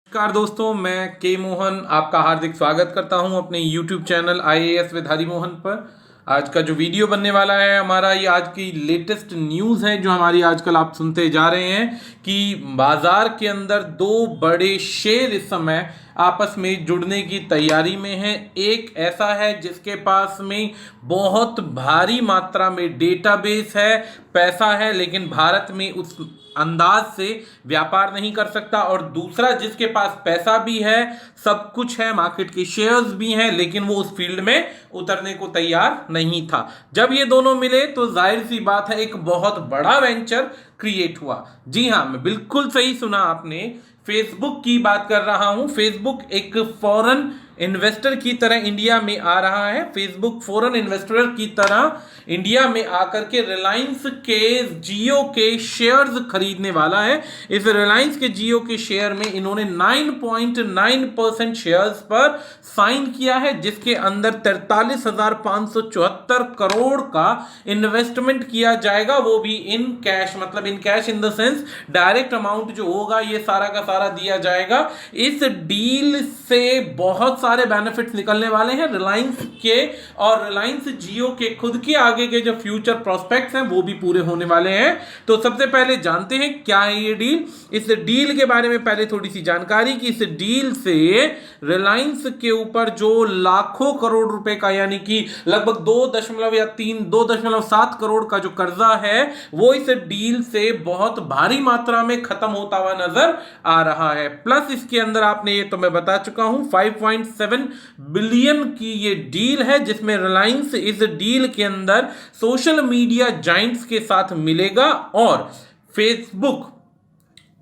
नमस्कार दोस्तों, मैं के मोहन आपका हार्दिक स्वागत करता हूं अपने YouTube channel IAS with Hari Mohan पर। आज का जो वीडियो बनने वाला है हमारा, ये आज की लेटेस्ट न्यूज़ है जो हमारी आजकल आप सुनते जा रहे हैं कि बाजार के अंदर दो बड़े शेयर इस समय आपस में जुड़ने की तैयारी में है। एक ऐसा है जिसके पास में बहुत भारी मात्रा में डेटाबेस है, पैसा है, लेकिन भारत में उस अंदाज से व्यापार नहीं कर सकता, और दूसरा जिसके पास पैसा भी है, सब कुछ है, मार्केट के शेयर्स भी हैं, लेकिन वो उस फील्ड में उतरने को तैयार नहीं था। जब ये दोनों मिले तो जाहिर सी बात है एक बहुत बड़ा वेंचर क्रिएट हुआ। जी हाँ, मैं बिल्कुल सही सुना आपने, फेसबुक की बात कर रहा हूं। फेसबुक एक फॉरेन इन्वेस्टर की तरह इंडिया में आ रहा है। फेसबुक फॉरेन इन्वेस्टर की तरह इंडिया में आकर के रिलायंस के जियो के शेयर्स खरीदने वाला है। इस रिलायंस के जियो के शेयर में इन्होंने 9.9% शेयर्स पर साइन किया है, जिसके अंदर 43,574 करोड़ का इन्वेस्टमेंट किया जाएगा, वो भी इन कैश, मतलब in cash in the sense direct amount जो होगा ये सारा का सारा दिया जाएगा। इस डील से बहुत सारे बेनिफिट्स निकलने वाले हैं रिलायंस के, और रिलायंस जियो के खुद के आगे के जो फ्यूचर प्रोस्पेक्ट्स हैं वो भी पूरे होने वाले हैं। तो सबसे पहले जानते हैं क्या है ये डील। इस डील के बारे में पहले थोड़ी सी जानकारी कि इस डील से रिलायंस के ऊपर जो लाखों करोड़ रुपए का, यानी कि लगभग 2.7 करोड़ का जो कर्जा है, वो इस डील से बहुत भारी मात्रा में खत्म होता हुआ नजर आ रहा है। प्लस इसके अंदर आपने, ये तो मैं बता चुका हूं, 5.7 बिलियन की ये डील है, जिसमें रिलायंस इस डील के अंदर सोशल मीडिया जाइंट्स के साथ मिलेगा, और फेसबुक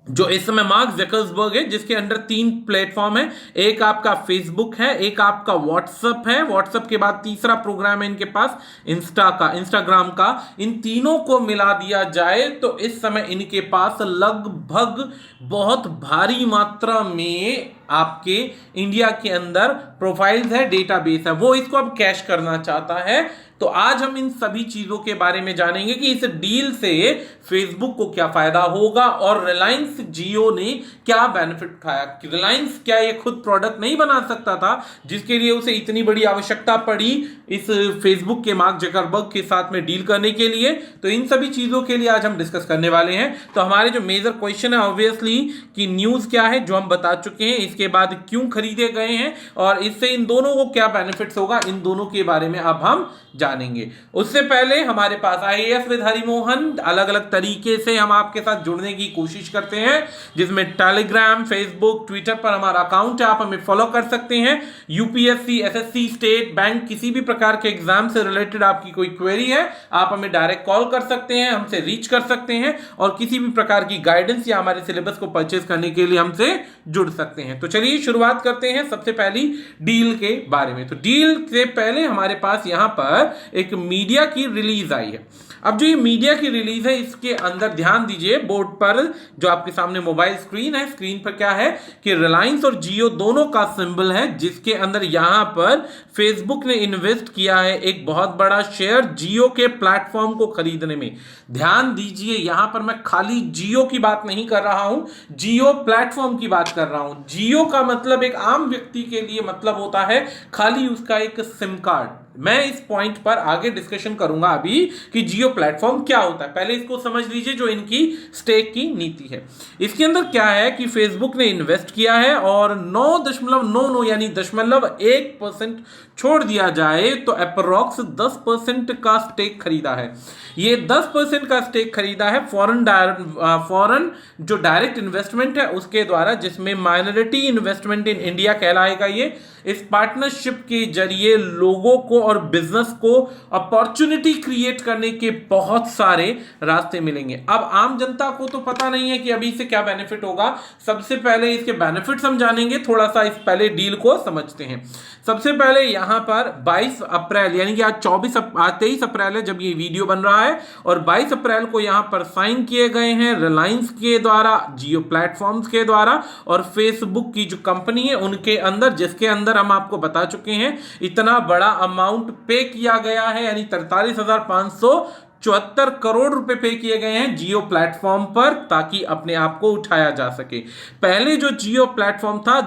जो इस समय मार्क ज़करबर्ग है, जिसके अंडर 3 प्लेटफॉर्म है। एक आपका फेसबुक है, एक आपका व्हाट्सएप है, व्हाट्सएप के बाद तीसरा प्रोग्राम है इनके पास इंस्टाग्राम का। इन तीनों को मिला दिया जाए तो इस समय इनके पास लगभग बहुत भारी मात्रा में आपके इंडिया के अंदर प्रोफाइल्स है, डेटाबेस है, वो इसको अब कैश करना चाहता है। तो आज हम इन सभी चीजों के बारे में जानेंगे कि इस डील से फेसबुक को क्या फायदा होगा और रिलायंस जियो ने क्या बेनिफिट उठाया। रिलायंस क्या ये खुद प्रोडक्ट नहीं बना सकता था जिसके लिए उसे इतनी बड़ी आवश्यकता पड़ी इस फेसबुक के मार्क ज़करबर्ग के साथ में डील करने के लिए। तो इन सभी चीजों के लिए आज हम डिस्कस करने वाले हैं। तो हमारे जो मेजर क्वेश्चन है ऑब्वियसली कि न्यूज क्या है जो हम बता चुके हैं, इसके बाद क्यों खरीदे गए हैं, और इससे इन दोनों को क्या बेनिफिट्स होगा, इन दोनों के बारे में अब हम जानेंगे। उससे पहले हमारे पास IAS विद हरि मोहन अलग अलग तरीके से हम आपके साथ जुड़ने की कोशिश करते हैं, जिसमें टेलीग्राम, फेसबुक, ट्विटर पर हमारा अकाउंट है, आप हमें फॉलो कर सकते हैं। यूपीएससी, SSC, स्टेट बैंक, किसी भी प्रकार के एग्जाम से रिलेटेड आपकी कोई क्वेरी है, आप हमें डायरेक्ट कॉल कर सकते हैं, हमसे रीच कर सकते हैं, और किसी भी प्रकार की गाइडेंस या हमारे सिलेबस को परचेज करने के लिए हमसे जुड़ सकते हैं। तो चलिए शुरुआत करते हैं सबसे पहली डील के बारे में। तो डील से पहले हमारे पास यहां पर एक मीडिया की रिलीज आई है। अब जो ये मीडिया की रिलीज है, इसके अंदर ध्यान दीजिए, बोर्ड पर जो आपके सामने मोबाइल स्क्रीन है, स्क्रीन पर क्या है कि रिलायंस और जियो दोनों का सिंबल है, जिसके अंदर यहां पर फेसबुक ने इन्वेस्ट किया है एक बहुत बड़ा शेयर जियो के प्लेटफॉर्म को खरीदने में। ध्यान दीजिए, यहां पर मैं खाली जियो की बात नहीं कर रहा हूं, जियो प्लेटफॉर्म की बात कर रहा हूं। जियो का मतलब एक आम व्यक्ति के लिए मतलब होता है खाली उसका एक सिम कार्ड। मैं इस पॉइंट पर आगे डिस्कशन करूंगा अभी कि जियो प्लेटफॉर्म क्या होता है, पहले इसको समझ लीजिए जो इनकी स्टेक की नीति है। इसके अंदर क्या है कि फेसबुक ने इन्वेस्ट किया है और 9.99 यानी 0.1% छोड़ दिया जाए तो अप्रोक्स 10% का स्टेक खरीदा है। ये 10% का स्टेक खरीदा है फॉरेन जो डायरेक्ट इन्वेस्टमेंट है उसके द्वारा, जिसमें माइनॉरिटी इन्वेस्टमेंट इन इंडिया कहलाएगा ये। इस पार्टनरशिप के जरिए लोगों को और बिजनेस को अपॉर्चुनिटी क्रिएट करने के बहुत सारे रास्ते मिलेंगे। अब आम जनता को तो पता नहीं है कि अभी से क्या बेनिफिट होगा। सबसे पहले इसके बेनिफिट्स हम जानेंगे, थोड़ा सा इस पहले डील को समझते हैं। सबसे पहले यहां पर 22 अप्रैल यानी कि आज 23 अप्रैल है जब ये वीडियो बन रहा है, और 22 अप्रैल को यहां पर साइन किए गए हैं रिलायंस के द्वारा, जियो प्लेटफॉर्म्स के द्वारा, और फेसबुक की जो कंपनी है उनके अंदर, जिसके अंदर हम आपको बता चुके हैं इतना बड़ा अमाउंट पे किया गया है, यानी 43,500 74 करोड़ रुपए पे किए गए हैं जियो प्लेटफॉर्म पर, ताकि अपने आप को उठाया जा सके। पहले जो जियो प्लेटफॉर्म था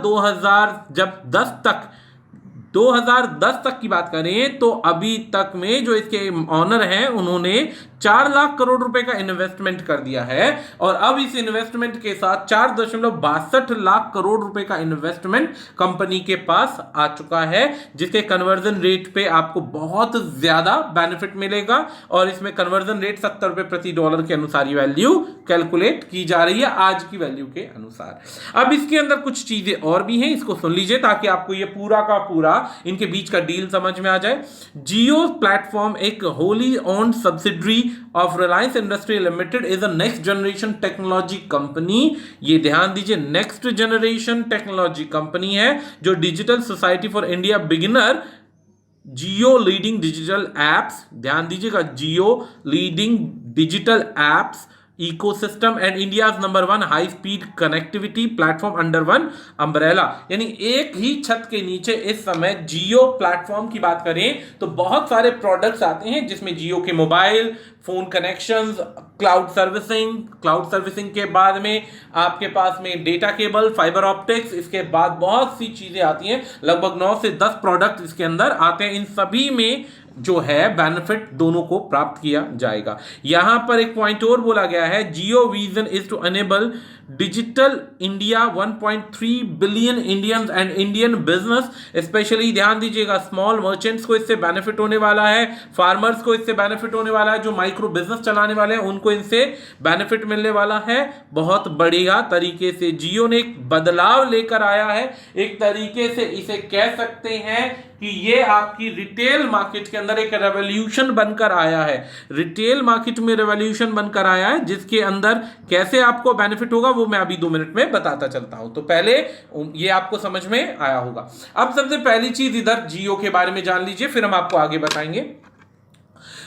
2010 तक की बात करें तो अभी तक में जो इसके ऑनर हैं उन्होंने 4 लाख करोड़ रुपए का इन्वेस्टमेंट कर दिया है, और अब इस इन्वेस्टमेंट के साथ 4.62 लाख करोड़ रुपए का इन्वेस्टमेंट कंपनी के पास आ चुका है, जिसके कन्वर्जन रेट पे आपको बहुत ज्यादा बेनिफिट मिलेगा। और इसमें कन्वर्जन रेट 70 रुपए प्रति डॉलर के अनुसार ये वैल्यू कैलकुलेट की जा रही है आज की वैल्यू के अनुसार। अब इसके अंदर कुछ चीजें और भी हैं, इसको सुन लीजिए ताकि आपको ये पूरा का पूरा इनके बीच का डील समझ में आ जाए। जियो प्लेटफॉर्म एक wholly owned subsidiary of Reliance industry limited is a next generation technology company. ये ध्यान दीजिए, नेक्स्ट जनरेशन टेक्नोलॉजी कंपनी है जो digital society for India beginner Jio leading digital apps, ध्यान दीजिएगा, Jio leading digital apps ecosystem and India number 1 high speed connectivity platform under one umbrella. यानी एक ही छत के नीचे इस समय जियो प्लेटफॉर्म की बात करें तो बहुत सारे प्रोडक्ट्स आते हैं, जिसमें जियो के mobile phone connections, cloud servicing के बाद में आपके पास में डेटा केबल, फाइबर ऑप्टिक्स, इसके बाद बहुत सी चीजें आती हैं, लगभग 9 से 10 प्रोडक्ट इसके अंदर आते हैं। इन सभी में जो है बेनिफिट दोनों को प्राप्त किया जाएगा। यहां पर एक पॉइंट और बोला गया है, Jio vision is to enable digital India 1.3 billion Indians and Indian business, specially ध्यान दीजिएगा स्मॉल मर्चेंट्स को इससे बेनिफिट होने वाला है, फार्मर्स को इससे बेनिफिट होने वाला है, जो माइक्रो बिजनेस चलाने वाले हैं उनको इनसे बेनिफिट मिलने वाला है। बहुत बढ़िया तरीके से जियो ने एक बदलाव लेकर आया है, एक तरीके से इसे कह सकते हैं कि ये आपकी रिटेल मार्केट के अंदर एक रेवोल्यूशन बनकर आया है। रिटेल मार्केट में रेवोल्यूशन बनकर आया है, जिसके अंदर कैसे आपको बेनिफिट होगा वो मैं अभी 2 मिनट में बताता चलता हूं। तो पहले ये आपको समझ में आया होगा। अब सबसे पहली चीज इधर जियो के बारे में जान लीजिए, फिर हम आपको आगे बताएंगे।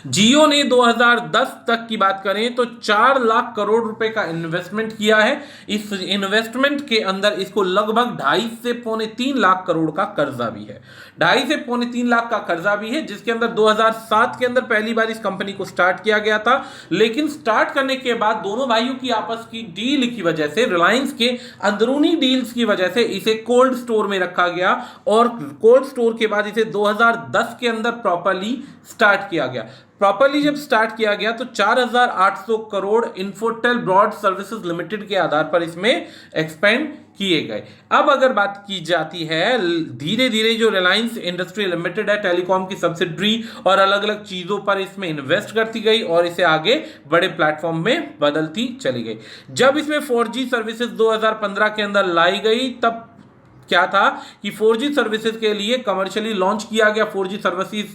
जियो ने 2010 तक की बात करें तो 4 लाख करोड़ रुपए का इन्वेस्टमेंट किया है। इस इन्वेस्टमेंट के अंदर इसको लगभग 2.5 से पौने 3 लाख करोड़ का कर्जा भी है, 2.5 से पौने 3 लाख का कर्जा भी है, जिसके अंदर 2007 के अंदर पहली बार इस कंपनी को स्टार्ट किया गया था। लेकिन स्टार्ट करने के बाद दोनों भाइयों की आपस की डील की वजह से, रिलायंस के अंदरूनी डील्स की वजह से इसे कोल्ड स्टोर में रखा गया, और कोल्ड स्टोर के बाद इसे 2010 के अंदर प्रॉपर्ली स्टार्ट किया गया। प्रॉपर्ली जब स्टार्ट किया गया तो 4,800 crore Infotel broad services limited के आधार पर इसमें एक्सपेंड किए गए। अब अगर बात की जाती है, धीरे धीरे जो रिलायंस इंडस्ट्री लिमिटेड है टेलीकॉम की सब्सिडरी, और अलग अलग चीजों पर इसमें इन्वेस्ट करती गई और इसे आगे बड़े प्लेटफॉर्म में बदलती चली गई। जब इसमें 4G सर्विसेज 2015 के अंदर लाई गई, तब क्या था कि 4G सर्विसेज के लिए कमर्शियली लॉन्च किया गया। 4G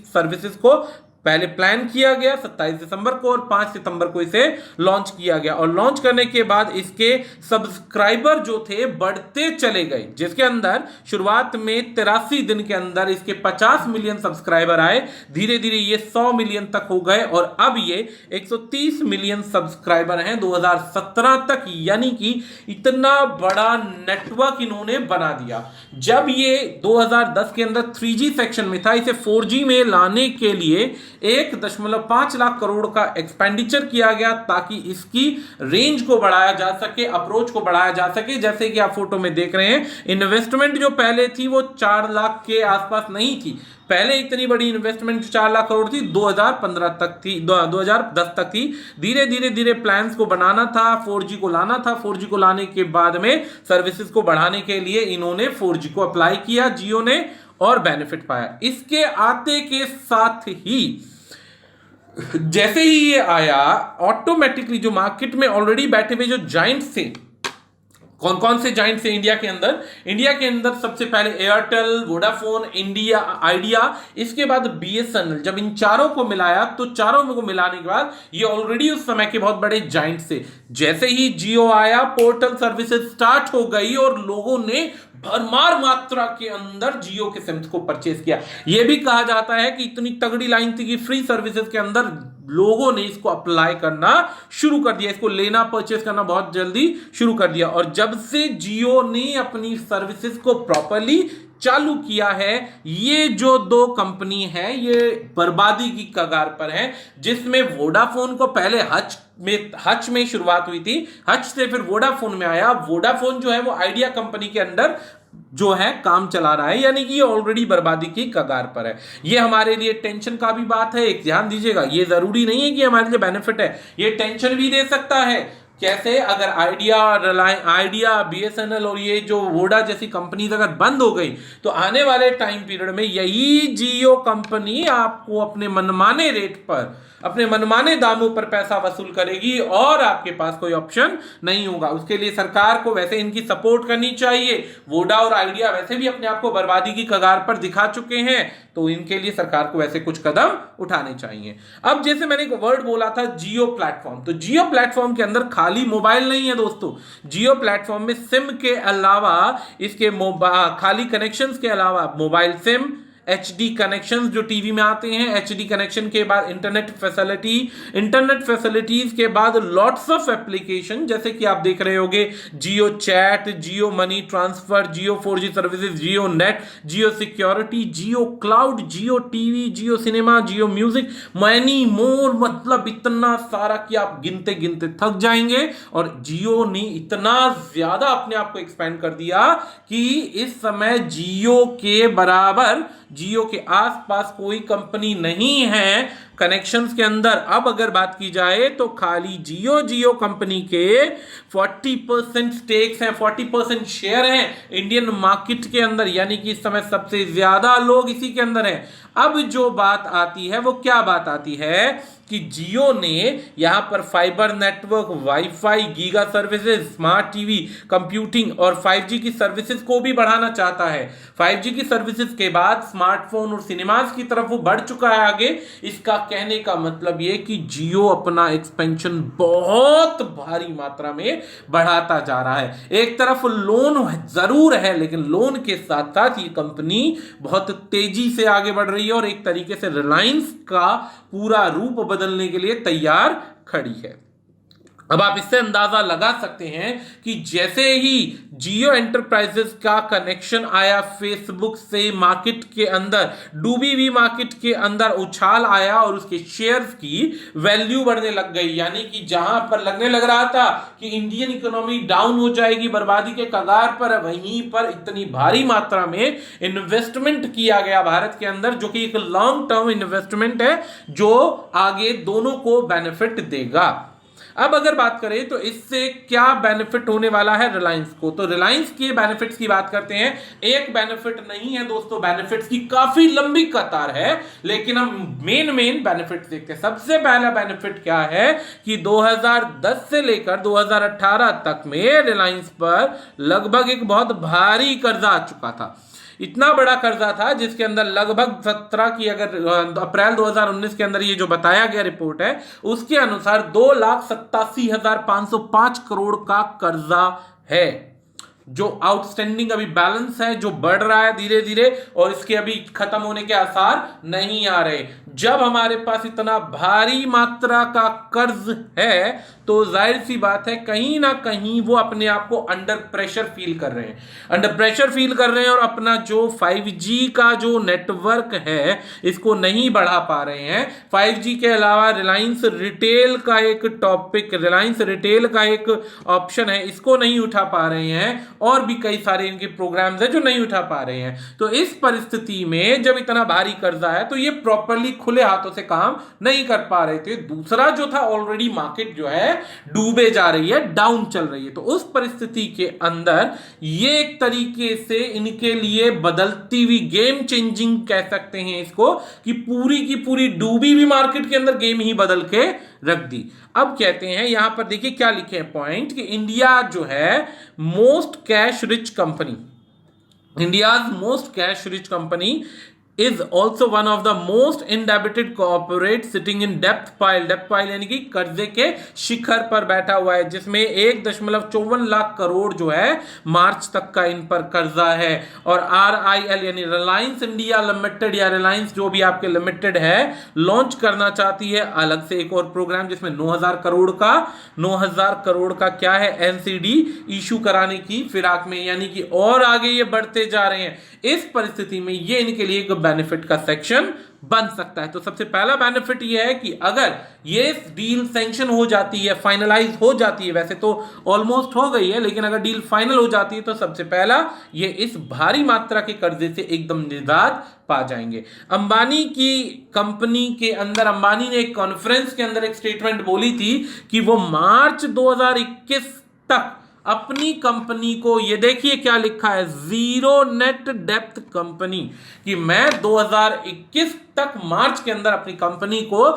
सर्विसेज को पहले प्लान किया गया 27 दिसंबर को, और 5 सितंबर को इसे लॉन्च किया गया, और लॉन्च करने के बाद इसके सब्सक्राइबर जो थे बढ़ते चले गए, जिसके अंदर शुरुआत में 83 दिन के अंदर इसके 50 मिलियन सब्सक्राइबर आए, धीरे धीरे ये 100 मिलियन तक हो गए, और अब ये 130 मिलियन सब्सक्राइबर हैं 2017 तक। यानी कि इतना बड़ा नेटवर्क इन्होंने बना दिया। जब ये 2010 के अंदर 3G सेक्शन में था, इसे 4G में लाने के लिए 1.5 लाख करोड़ का एक्सपेंडिचर किया गया, ताकि इसकी रेंज को बढ़ाया जा सके, अप्रोच को बढ़ाया जा सके। जैसे कि आप फोटो में देख रहे हैं, इन्वेस्टमेंट जो पहले थी वो 4 लाख के आसपास नहीं थी। पहले इतनी बड़ी इन्वेस्टमेंट 4 लाख करोड़ थी 2015 तक थी, 2010 तक थी। धीरे धीरे प्लान्स को बनाना था, 4G को लाना था। 4G को लाने के बाद में सर्विसेज को बढ़ाने के लिए इन्होंने 4G को अप्लाई किया जियो ने, और बेनिफिट पाया। इसके आते के साथ ही जैसे ही ये आया, ऑटोमेटिकली जो मार्केट में ऑलरेडी बैठे हुए जो जाइंट्स थे, कौन कौन से जाइंट्स थे इंडिया के अंदर सबसे पहले एयरटेल, वोडाफोन, इंडिया, आइडिया, इसके बाद BSNL। जब इन चारों को मिलाया तो चारों को मिलाने के बाद ये ऑलरेडी उस समय के बहुत बड़े जाइंट्स थे। जैसे ही जियो आया, पोर्टल सर्विसेज स्टार्ट हो गई, और लोगों ने भरमार मात्रा के अंदर जियो के सिम्स को परचेज किया। यह भी कहा जाता है कि इतनी तगड़ी लाइन थी कि फ्री सर्विसेज के अंदर लोगों ने इसको अप्लाई करना शुरू कर दिया, इसको लेना परचेस करना बहुत जल्दी शुरू कर दिया। और जब से जियो ने अपनी सर्विसेज को प्रॉपरली चालू किया है, ये जो दो कंपनी है ये बर्बादी की कगार पर है। जिसमें वोडाफोन को पहले हच में शुरुआत हुई थी, हच से फिर वोडाफोन में आया। वोडाफोन जो है वो आइडिया कंपनी के अंडर जो है काम चला रहा है, यानी कि ये ऑलरेडी बर्बादी की कगार पर है। ये हमारे लिए टेंशन का भी बात है। एक ध्यान दीजिएगा, ये जरूरी नहीं है कि हमारे लिए बेनिफिट है, ये टेंशन भी दे सकता है। कैसे? अगर आइडिया, बीएसएनएल और ये जो वोडा जैसी कंपनीज अगर बंद हो गई तो आने वाले टाइम पीरियड में यही जियो कंपनी आपको अपने मनमाने रेट पर, अपने मनमाने दामों पर पैसा वसूल करेगी और आपके पास कोई ऑप्शन नहीं होगा। उसके लिए सरकार को वैसे इनकी सपोर्ट करनी चाहिए। वोडा और आइडिया वैसे भी अपने आप को बर्बादी की कगार पर दिखा चुके हैं, तो इनके लिए सरकार को वैसे कुछ कदम उठाने चाहिए। अब जैसे मैंने एक वर्ड बोला था जियो प्लेटफॉर्म, तो जियो प्लेटफॉर्म के अंदर खाली मोबाइल नहीं है दोस्तों। जियो प्लेटफॉर्म में सिम के अलावा, इसके खाली कनेक्शंस के अलावा मोबाइल सिम, एचडी कनेक्शंस जो टीवी में आते हैं, एचडी कनेक्शन के बाद इंटरनेट फैसिलिटीज के बाद लॉट्स ऑफ एप्लीकेशन, जैसे कि आप देख रहे होंगे जियो चैट, जियो मनी ट्रांसफर, जियो 4G सर्विसेज, जियो नेट, जियो सिक्योरिटी, जियो क्लाउड, जियो टीवी, जियो सिनेमा, जियो म्यूजिक, मैनी मोर, मतलब इतना सारा कि आप गिनते गिनते थक जाएंगे। और जियो ने इतना ज्यादा अपने आप को एक्सपेंड कर दिया कि इस समय जियो के बराबर, जियो के आसपास कोई कंपनी नहीं है कनेक्शंस के अंदर। अब अगर बात की जाए तो खाली जियो कंपनी के 40% स्टेक्स हैं, 40% शेयर हैं इंडियन मार्केट के अंदर, यानी कि इस समय सबसे ज्यादा लोग इसी के अंदर हैं। अब जो बात आती है वो क्या बात आती है कि जियो ने यहां पर fibre network, wifi, giga services, smart TV, computing और 5G की सर्विसेज को भी बढ़ाना चाहता है। 5G की सर्विसेज के बाद स्मार्टफोन और सिनेमाज की तरफ वो बढ़ चुका है आगे। इसका कहने का मतलब ये कि जियो अपना एक्सपेंशन बहुत भारी मात्रा में बढ़ाता जा रहा है। एक तरफ लोन जरूर है, लेकिन लोन के साथ साथ ये कंपनी बहुत तेजी से आगे बढ़ रही है और एक तरीके से रिलायंस का पूरा रूप बदलने के लिए तैयार खड़ी है। अब आप इससे अंदाजा लगा सकते हैं कि जैसे ही जियो एंटरप्राइजेस का कनेक्शन आया फेसबुक से मार्केट के अंदर, डूबी हुई मार्केट के अंदर उछाल आया और उसके शेयर्स की वैल्यू बढ़ने लग गई। यानी कि जहां पर लगने लग रहा था कि इंडियन इकोनॉमी डाउन हो जाएगी, बर्बादी के कगार पर, वहीं पर इतनी भारी मात्रा में इन्वेस्टमेंट किया गया भारत के अंदर, जो कि एक लॉन्ग टर्म इन्वेस्टमेंट है जो आगे दोनों को बेनिफिट देगा। अब अगर बात करें तो इससे क्या बेनिफिट होने वाला है रिलायंस को, तो रिलायंस के बेनिफिट्स की बात करते हैं। एक बेनिफिट नहीं है दोस्तों, बेनिफिट्स की काफी लंबी कतार है, लेकिन हम मेन बेनिफिट देखते हैं। सबसे पहला बेनिफिट क्या है कि 2010 से लेकर 2018 तक में रिलायंस पर लगभग एक बहुत भारी कर्जा आ चुका था। इतना बड़ा कर्जा था जिसके अंदर लगभग 17 की, अगर अप्रैल 2019 के अंदर ये जो बताया गया रिपोर्ट है उसके अनुसार 2,87,505 करोड़ का कर्जा है, जो आउटस्टैंडिंग अभी बैलेंस है, जो बढ़ रहा है धीरे धीरे और इसके अभी खत्म होने के आसार नहीं आ रहे। जब हमारे पास इतना भारी मात्रा का कर्ज है तो जाहिर सी बात है कहीं ना कहीं वो अपने आप को अंडर प्रेशर फील कर रहे हैं और अपना जो 5G का जो नेटवर्क है इसको नहीं बढ़ा पा रहे हैं। 5G के अलावा रिलायंस रिटेल का एक ऑप्शन है, इसको नहीं उठा पा रहे हैं, और भी कई सारे इनके प्रोग्राम्स हैं जो नहीं उठा पा रहे हैं। तो इस परिस्थिति में जब इतना भारी कर्जा है तो ये प्रॉपरली खुले हाथों से काम नहीं कर पा रहे थे। दूसरा जो था, ऑलरेडी मार्केट जो है डूबे जा रही है, डाउन चल रही है, तो उस परिस्थिति के अंदर ये एक तरीके से इनके लिए बदलती हुई गेम चेंजिंग कह सकते हैं इसको, कि पूरी की पूरी डूबी हुई मार्केट के अंदर गेम ही बदल के रख दी। अब कहते हैं यहां पर देखिए क्या लिखे हैं पॉइंट, कि इंडिया जो है most cash rich company is also one of the most indebted corporate sitting in debt pile यानी कि कर्जे के शिखर पर बैठा हुआ है, जिसमें 1.54 लाख करोड़ जो है मार्च तक का इन पर कर्जा है। और RIL यानी रिलायंस इंडिया लिमिटेड या रिलायंस जो भी आपके लिमिटेड है लॉन्च करना चाहती है अलग से एक और प्रोग्राम, जिसमें 9,000 करोड़ का क्या है NCD इशू कराने की फिराक में, यानी कि और आगे ये बढ़ते जा रहे हैं। इस परिस्थिति में ये इनके लिए एक बेनिफिट का सेक्शन बन सकता है। तो सबसे पहला बेनिफिट ये है कि अगर ये डील सैंक्शन हो जाती है, फाइनलाइज हो जाती है, वैसे तो ऑलमोस्ट हो गई है, लेकिन अगर डील फाइनल हो जाती है तो सबसे पहला ये इस भारी मात्रा के कर्जे से एकदम निजात पा जाएंगे। अंबानी की कंपनी के अंदर अंबानी ने एक कॉन्फ्रेंस के अंदर एक स्टेटमेंट बोली थी कि वो मार्च 2021 तक अपनी कंपनी को, ये देखिए क्या लिखा है, जीरो नेट डेप्थ कंपनी, कि मैं 2021 तक मार्च के अंदर अपनी कंपनी को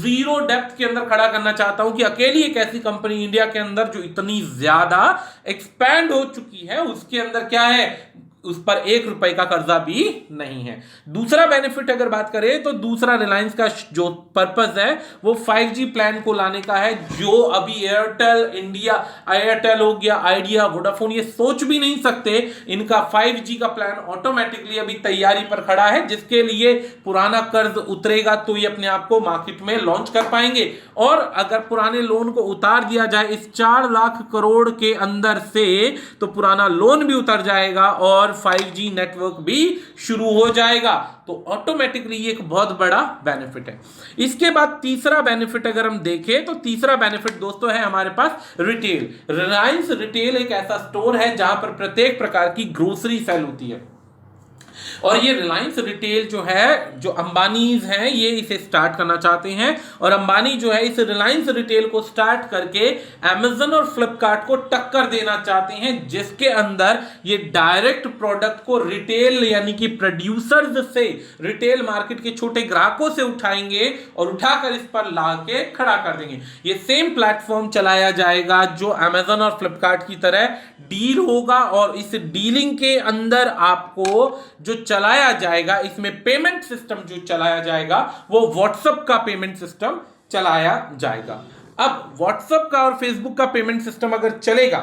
जीरो डेप्थ के अंदर खड़ा करना चाहता हूं। कि अकेली एक ऐसी कंपनी इंडिया के अंदर जो इतनी ज्यादा एक्सपैंड हो चुकी है, उसके अंदर क्या है, उस पर 1 रुपए का कर्जा भी नहीं है। दूसरा बेनिफिट अगर बात करें तो दूसरा रिलायंस का जो पर्पस है वो 5G प्लान को लाने का है, जो अभी एयरटेल हो गया, आइडिया, वोडाफोन ये सोच भी नहीं सकते। इनका 5G का प्लान ऑटोमेटिकली अभी तैयारी पर खड़ा है, जिसके लिए पुराना कर्ज उतरेगा तो ये अपने आप को मार्केट में लॉन्च कर पाएंगे। और अगर पुराने लोन को उतार दिया जाए इस 4 लाख करोड़ के अंदर से, तो पुराना लोन भी उतर जाएगा और 5G नेटवर्क भी शुरू हो जाएगा। तो ऑटोमेटिकली ये एक बहुत बड़ा बेनिफिट है। इसके बाद तीसरा बेनिफिट अगर हम देखें तो तीसरा बेनिफिट दोस्तों है हमारे पास रिटेल। रिलायंस रिटेल एक ऐसा स्टोर है जहां पर प्रत्येक प्रकार की ग्रोसरी सेल होती है, और ये रिलायंस रिटेल जो है, जो अंबानीज हैं, ये इसे स्टार्ट करना चाहते हैं। और अंबानी जो है इस रिलायंस रिटेल को स्टार्ट करके अमेजन और फ्लिपकार्ट को टक्कर देना चाहते हैं, जिसके अंदर ये डायरेक्ट प्रोडक्ट को रिटेल यानी कि प्रोड्यूसर्स से, रिटेल मार्केट के छोटे ग्राहकों से उठाएंगे और उठाकर इस पर ला के खड़ा कर देंगे। ये सेम प्लेटफॉर्म चलाया जाएगा जो अमेजन और फ्लिपकार्ट की तरह डील होगा, और इस डीलिंग के अंदर आपको जो चलाया जाएगा, इसमें पेमेंट सिस्टम जो चलाया जाएगा वो व्हाट्सएप का पेमेंट सिस्टम चलाया जाएगा। अब व्हाट्सएप का और फेसबुक का पेमेंट सिस्टम अगर चलेगा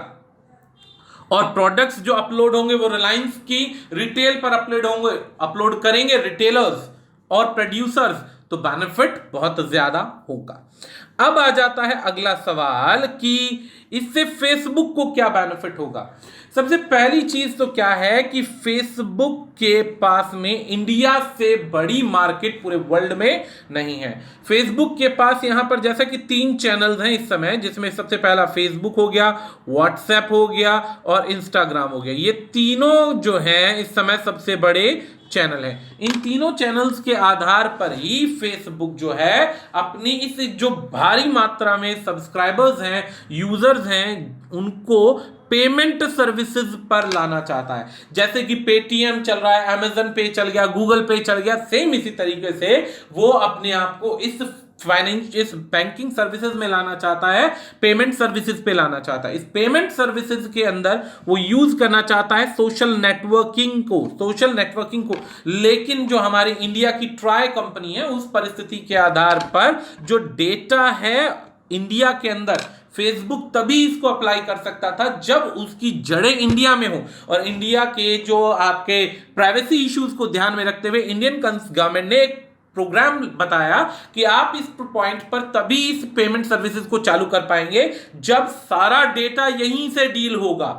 और प्रोडक्ट्स जो अपलोड होंगे वो रिलायंस की रिटेल पर अपलोड करेंगे रिटेलर्स और प्रोड्यूसर्स, तो बेनिफिट बहुत ज्यादा होगा। अब आ जाता है अगला सवाल कि इससे फेसबुक को क्या बेनिफिट होगा। सबसे पहली चीज तो क्या है कि फेसबुक के पास में इंडिया से बड़ी मार्केट पूरे वर्ल्ड में नहीं है। फेसबुक के पास यहां पर जैसा कि 3 चैनल्स हैं इस समय, जिसमें सबसे पहला फेसबुक हो गया, व्हाट्सएप हो गया और इंस्टाग्राम हो गया। ये तीनों जो हैं इस समय सबसे बड़े चैनल है। इन तीनों चैनल्स के आधार पर ही फेसबुक जो है अपनी इस जो भारी मात्रा में सब्सक्राइबर्स हैं, यूजर्स हैं, उनको पेमेंट सर्विसेज पर लाना चाहता है। जैसे कि पेटीएम चल रहा है, अमेजन पे चल गया, गूगल पे चल गया, सेम इसी तरीके से वो अपने आप को इस बैंकिंग सर्विसेज में लाना चाहता है, पेमेंट सर्विसेज पे लाना चाहता है। इस पेमेंट सर्विसेज के अंदर वो यूज करना चाहता है सोशल नेटवर्किंग को। लेकिन जो हमारी इंडिया की ट्राई कंपनी है, उस परिस्थिति के आधार पर जो डेटा है इंडिया के अंदर, फेसबुक तभी इसको अप्लाई कर सकता था जब उसकी जड़ें इंडिया में हो, और इंडिया के जो आपके प्राइवेसी इश्यूज को ध्यान में रखते हुए इंडियन गवर्नमेंट ने एक प्रोग्राम बताया कि आप इस पॉइंट पर तभी इस पेमेंट सर्विसेज को चालू कर पाएंगे जब सारा डेटा यहीं से डील होगा।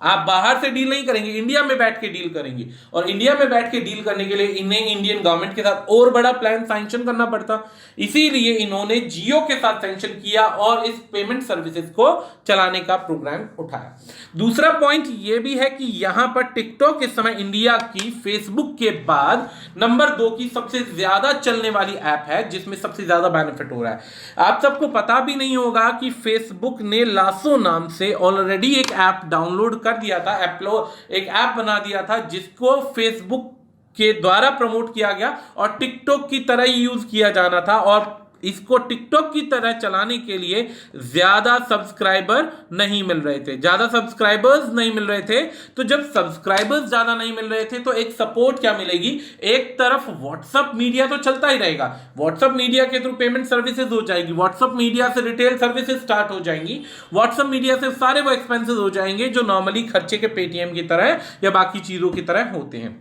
आप बाहर से डील नहीं करेंगे, इंडिया में बैठ के डील करेंगे, और इंडिया में बैठ के डील करने के लिए इन्हें इंडियन गवर्नमेंट के साथ और बड़ा प्लान सैंक्शन करना पड़ता। इसीलिए इन्होंने जियो के साथ सैंक्शन किया और इस पेमेंट सर्विसेज को चलाने का प्रोग्राम उठाया। दूसरा पॉइंट यह भी है कि यहां पर टिकटॉक इस समय इंडिया की फेसबुक के बाद नंबर 2 की सबसे ज्यादा चलने वाली ऐप है, जिसमें सबसे ज्यादा बेनिफिट हो रहा है। आप सबको पता भी नहीं होगा कि फेसबुक ने लासो नाम से ऑलरेडी एक ऐप डाउनलोड कर दिया था, एक ऐप बना दिया था जिसको फेसबुक के द्वारा प्रमोट किया गया और टिकटॉक की तरह ही यूज किया जाना था, और इसको टिकटॉक की तरह चलाने के लिए ज्यादा सब्सक्राइबर नहीं मिल रहे थे, ज्यादा सब्सक्राइबर्स नहीं मिल रहे थे। तो जब सब्सक्राइबर्स ज्यादा नहीं मिल रहे थे तो एक सपोर्ट क्या मिलेगी, एक तरफ व्हाट्सएप मीडिया तो चलता ही रहेगा, व्हाट्सएप मीडिया के थ्रू पेमेंट सर्विसेज हो जाएगी, व्हाट्सएप मीडिया से रिटेल सर्विसेज स्टार्ट हो जाएंगी, व्हाट्सएप मीडिया से सारे वो एक्सपेंसेस हो जाएंगे जो नॉर्मली खर्चे के पेटीएम की तरह या बाकी चीजों की तरह होते हैं।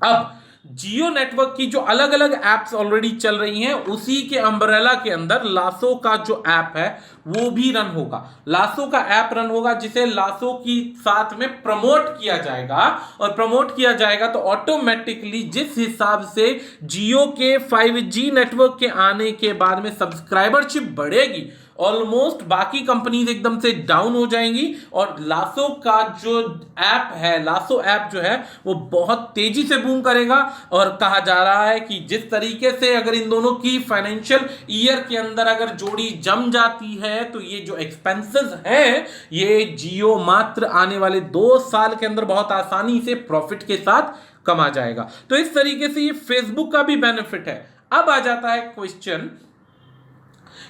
अब जियो नेटवर्क की जो अलग अलग एप्स ऑलरेडी चल रही हैं, उसी के अम्ब्रेला के अंदर लासो का जो ऐप है वो भी रन होगा। लासो का ऐप रन होगा जिसे लासो की साथ में प्रमोट किया जाएगा, और प्रमोट किया जाएगा तो ऑटोमेटिकली जिस हिसाब से जियो के 5G नेटवर्क के आने के बाद में सब्सक्राइबरशिप बढ़ेगी, ऑलमोस्ट बाकी कंपनीज एकदम से डाउन हो जाएंगी और लासो का जो ऐप है, लासो ऐप जो है वो बहुत तेजी से बूम करेगा। और कहा जा रहा है कि जिस तरीके से अगर इन दोनों की फाइनेंशियल ईयर के अंदर अगर जोड़ी जम जाती है तो ये जो एक्सपेंसेस हैं ये जियो मात्र आने वाले 2 साल के अंदर बहुत आसानी से प्रॉफिट के साथ कमा जाएगा। तो इस तरीके से ये फेसबुक का भी बेनिफिट है। अब आ जाता है क्वेश्चन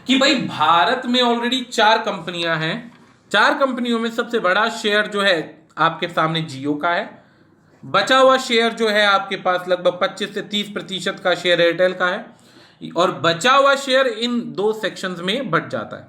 कि भाई भारत में ऑलरेडी 4 कंपनियां हैं, 4 कंपनियों में सबसे बड़ा शेयर जो है आपके सामने जियो का है, बचा हुआ शेयर जो है आपके पास लगभग 25 से 30% का शेयर एयरटेल का है, और बचा हुआ शेयर इन 2 सेक्शंस में बट जाता है,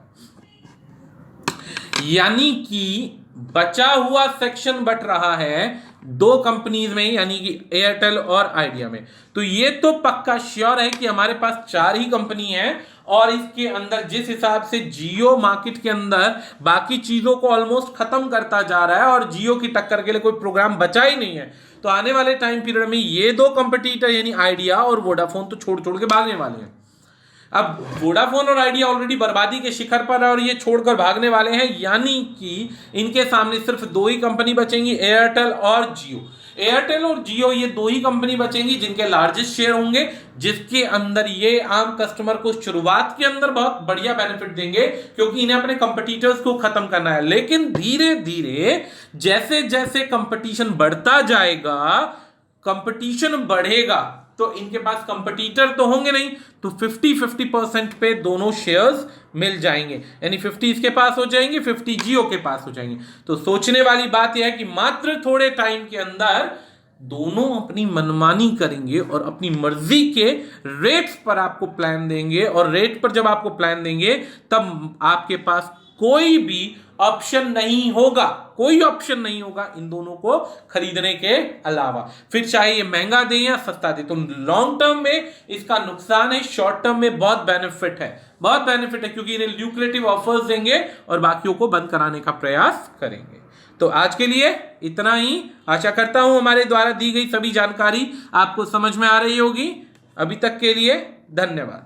यानी कि बचा हुआ सेक्शन बट रहा है 2 कंपनीज में, यानी कि एयरटेल और आइडिया में। तो ये तो पक्का श्योर है कि हमारे पास 4 ही कंपनी है, और इसके अंदर जिस हिसाब से जियो मार्केट के अंदर बाकी चीजों को ऑलमोस्ट खत्म करता जा रहा है और जियो की टक्कर के लिए कोई प्रोग्राम बचा ही नहीं है, तो आने वाले टाइम पीरियड में ये 2 कंपटीटर यानी आइडिया और वोडाफोन तो छोड़ छोड़ के भागने वाले हैं। अब वोडाफोन और आइडिया ऑलरेडी बर्बादी के शिखर पर है और ये छोड़कर भागने वाले हैं, यानी कि इनके सामने सिर्फ 2 ही कंपनी बचेंगी, एयरटेल और जियो। एयरटेल और जियो ये 2 ही कंपनी बचेंगी जिनके लार्जेस्ट शेयर होंगे, जिसके अंदर ये आम कस्टमर को शुरुआत के अंदर बहुत बढ़िया बेनिफिट देंगे क्योंकि इन्हें अपने कंपटीटर्स को खत्म करना है। लेकिन धीरे धीरे जैसे जैसे कंपटीशन बढ़ता जाएगा, कंपटीशन बढ़ेगा तो इनके पास कंपटीटर तो होंगे नहीं, तो 50-50% पे दोनों शेयर्स मिल जाएंगे, यानी 50 इसके पास हो जाएंगे, 50 जियो के पास हो जाएंगे। तो सोचने वाली बात यह है कि मात्र थोड़े टाइम के अंदर दोनों अपनी मनमानी करेंगे और अपनी मर्जी के रेट्स पर आपको प्लान देंगे, और रेट पर जब आपको प्लान देंगे तब आपके पास कोई भी ऑप्शन नहीं होगा, कोई ऑप्शन नहीं होगा इन दोनों को खरीदने के अलावा, फिर चाहे ये महंगा दे या सस्ता दे। तो लॉन्ग टर्म में इसका नुकसान है, शॉर्ट टर्म में बहुत बेनिफिट है, बहुत बेनिफिट है, क्योंकि इन्हें ल्यूक्रेटिव ऑफर्स देंगे और बाकियों को बंद कराने का प्रयास करेंगे। तो आज के लिए इतना ही। आशा करता हूं हमारे द्वारा दी गई सभी जानकारी आपको समझ में आ रही होगी। अभी तक के लिए धन्यवाद।